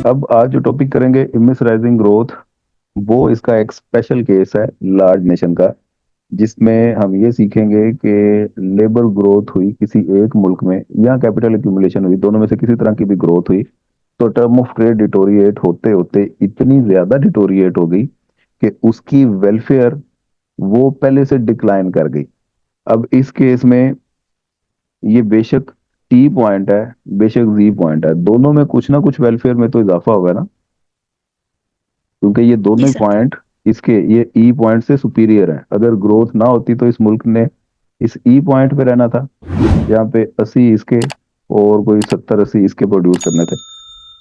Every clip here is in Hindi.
अब आज जो टॉपिक करेंगे इमिसराइजिंग ग्रोथ, वो इसका एक स्पेशल केस है लार्ज नेशन का, जिसमें हम ये सीखेंगे कि लेबर ग्रोथ हुई किसी एक मुल्क में या कैपिटल एक्यूमुलेशन हुई, दोनों में से किसी तरह की भी ग्रोथ हुई, तो टर्म ऑफ ट्रेड डिटोरिएट होते होते इतनी ज्यादा डिटोरिएट हो गई कि उसकी वेलफेयर वो पहले से डिक्लाइन कर गई। अब इस केस में ये बेशक टी पॉइंट है, बेशक जी पॉइंट है, दोनों में कुछ ना कुछ वेलफेयर में तो इजाफा होगा ना, क्योंकि ये दोनों जी ही सर। पॉइंट इसके ये ई पॉइंट से सुपीरियर हैं। अगर ग्रोथ ना होती तो इस मुल्क ने इस ई पॉइंट पे रहना था, जहाँ पे 80 इसके और कोई 70-80 इसके प्रोड्यूस करने थे।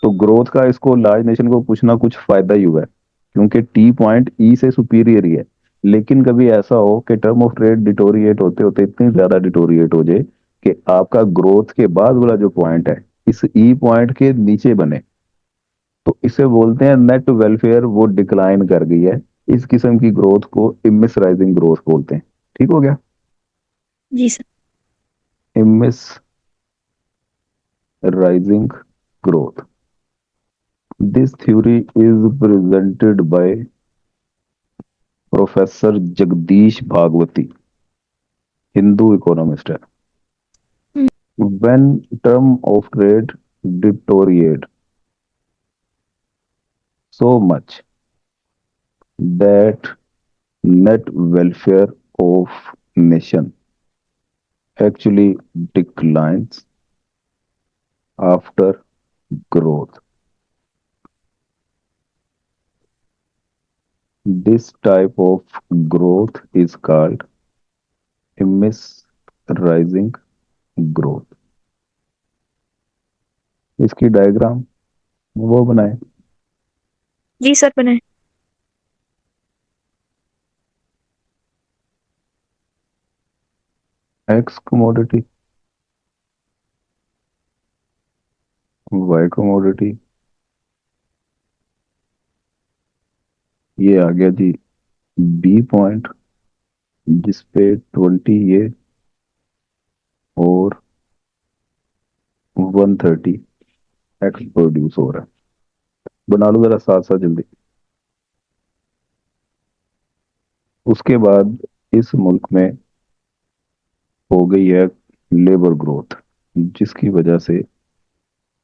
तो ग्रोथ का इसको लार्ज नेशन को कुछ ना कुछ फायदा ही हुआ है, क्योंकि टी पॉइंट ई से सुपीरियर ही है। लेकिन कभी ऐसा हो कि टर्म ऑफ ट्रेड डिटोरिएट होते होते इतनी ज्यादा डिटोरिएट हो जाए कि आपका ग्रोथ के बाद वाला जो पॉइंट है इस ई पॉइंट के नीचे बने, तो इसे बोलते हैं नेट वेलफेयर वो डिक्लाइन कर गई है। इस किस्म की ग्रोथ को इमिसराइजिंग ग्रोथ बोलते हैं। ठीक हो गया? जी sir. Immiserizing growth, this theory is presented by professor Jagdish Bhagwati, Hindu economist है। हम्म। when term of trade deteriorate so much that net welfare of nation actually declines after growth. This type of growth is called immense rising growth. इसकी डायग्राम वो बनाए। जी सर बनाए। एक्स कमोडिटी, वाई कमोडिटी, ये आ गया जी बी पॉइंट, जिसपे 20 ये और 130 एक्स प्रोड्यूस हो रहा है। बना लो जरा साथ साथ जल्दी। उसके बाद इस मुल्क में हो गई है लेबर ग्रोथ, जिसकी वजह से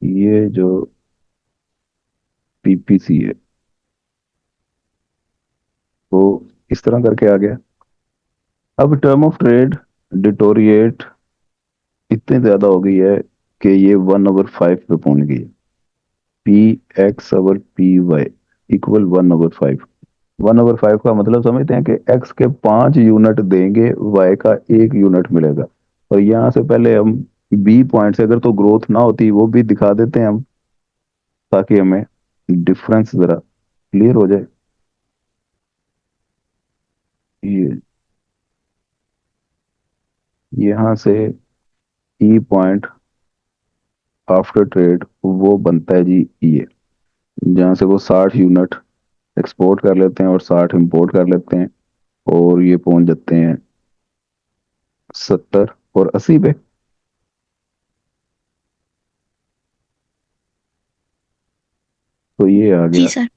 ये जो पीपीसी है वो इस तरह करके आ गया। अब टर्म ऑफ ट्रेड डिटोरिएट इतनी ज्यादा हो गई है कि ये 1/5 पे पहुंच गई है। P X over P Y equal 1/5। 1/5 का मतलब समझते हैं कि एक्स के 5 यूनिट देंगे, वाई का 1 यूनिट मिलेगा। और यहाँ से पहले हम बी पॉइंट से अगर तो ग्रोथ ना होती वो भी दिखा देते हैं हम, ताकि हमें डिफरेंस जरा क्लियर हो जाए। ये यहाँ से ई पॉइंट आफ्टर ट्रेड वो बनता है जी ये, जहाँ से वो 60 यूनिट एक्सपोर्ट कर लेते हैं और 60 इंपोर्ट कर लेते हैं, और ये पहुंच जाते हैं 70 और 80 पे। तो ये आ जी गया सर।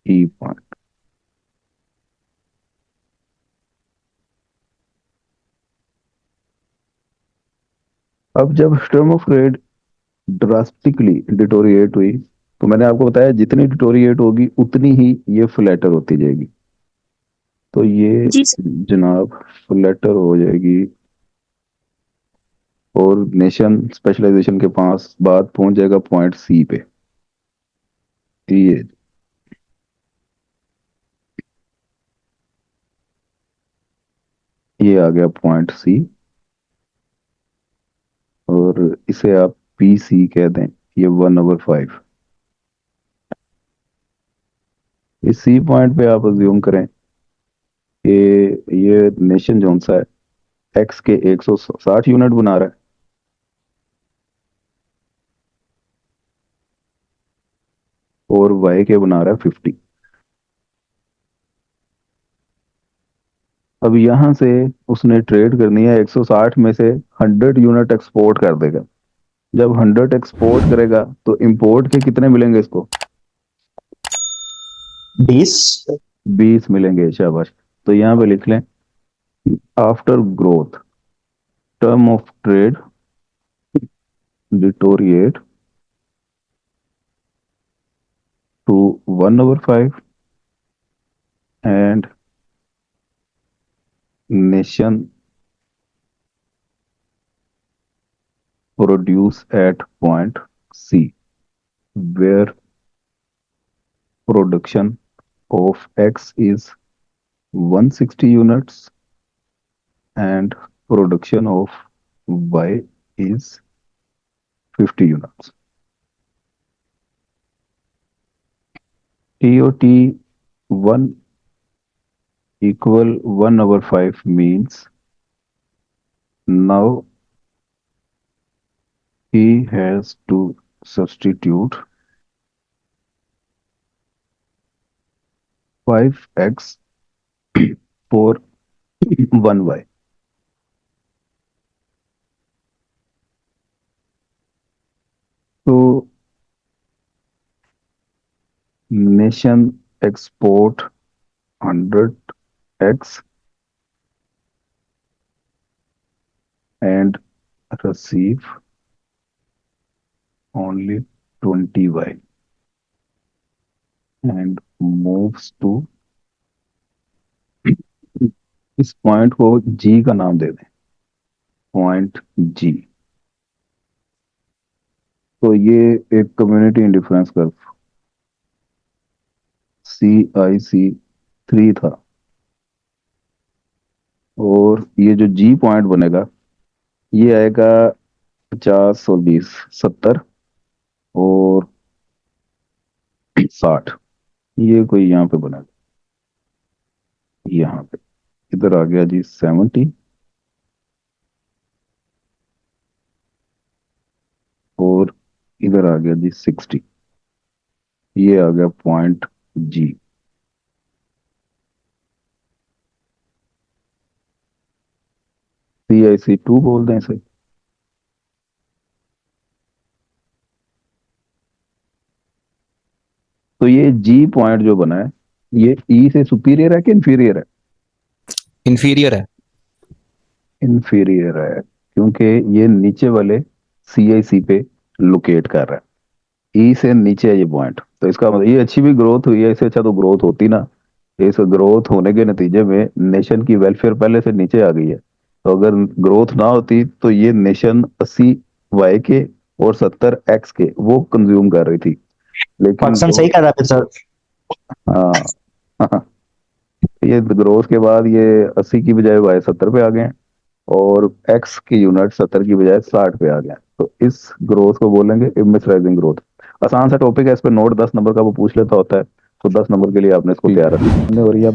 ई पॉइंट। अब जब term of trade drastically deteriorate हुई, तो मैंने आपको बताया जितनी डिटोरिएट होगी उतनी ही ये फ्लैटर होती जाएगी। तो ये जी सर। जनाब फ्लैटर हो जाएगी, और नेशन स्पेशलाइजेशन के पास बाद पहुंच जाएगा पॉइंट सी पे। ये आ गया पॉइंट सी, और इसे आप पी सी कह दें। ये 1/5। इस सी पॉइंट पे आप अज्यूम करें कि ये नेशन जो सा है एक्स के 160 यूनिट बना रहा है, और वाई के बना रहा है 50। अब यहां से उसने ट्रेड करनी है, 160 में से 100 यूनिट एक्सपोर्ट कर देगा। जब 100 एक्सपोर्ट करेगा तो इंपोर्ट के कितने मिलेंगे इसको? 20। 20 मिलेंगे, शाबाश। तो यहाँ पे लिख लें, after growth term of trade deteriorate to 1/5 and nation produce at point C, where production of X is 160 units and production of Y is 50 units. TOT 1 equal 1/5 means now he has to substitute 5x for 1y. So nation export 100x and receive only 20y and moves to, इस पॉइंट को जी का नाम दे दें, पॉइंट जी। तो ये एक कम्युनिटी इंडिफरेंस कर्व CIC3 था, और ये जो जी पॉइंट बनेगा ये आएगा 50 और 20 70 और 60, ये कोई यहाँ पे बनेगा, यहाँ पे इधर आ गया जी 70 और इधर आ गया जी 60, ये आ गया पॉइंट जी। CIC2 बोल दें इसे। तो ये जी पॉइंट जो बना है ये ई से सुपीरियर है कि इंफीरियर है? इंफीरियर है। इंफीरियर है, क्योंकि ये नीचे वाले CIC पे लोकेट कर रहा है, ई से नीचे है ये पॉइंट। तो इसका मतलब ये अच्छी भी ग्रोथ हुई है, इससे अच्छा तो ग्रोथ होती ना। इस ग्रोथ होने के नतीजे में नेशन की वेलफेयर पहले से नीचे आ गई है। तो अगर ग्रोथ ना होती तो ये नेशन 80 Y के और 70 X के वो कंज्यूम कर रही थी, लेकिन क्वेश्चन सही कर रहा है सर। हाँ ये ग्रोथ के बाद ये 80 की बजाय Y 70 पे आ गए हैं, और X की यूनिट 70 की बजाय 60 पे आ गए हैं। तो इस ग्रोथ को बोलेंगे इमेजराइजिंग ग्रोथ। आसान सा टॉपिक है, इस पे नोट 10 नंबर का वो पूछ लेता होता है, तो 10 नंबर के लिए आपने इसको तैयार रखना। और ये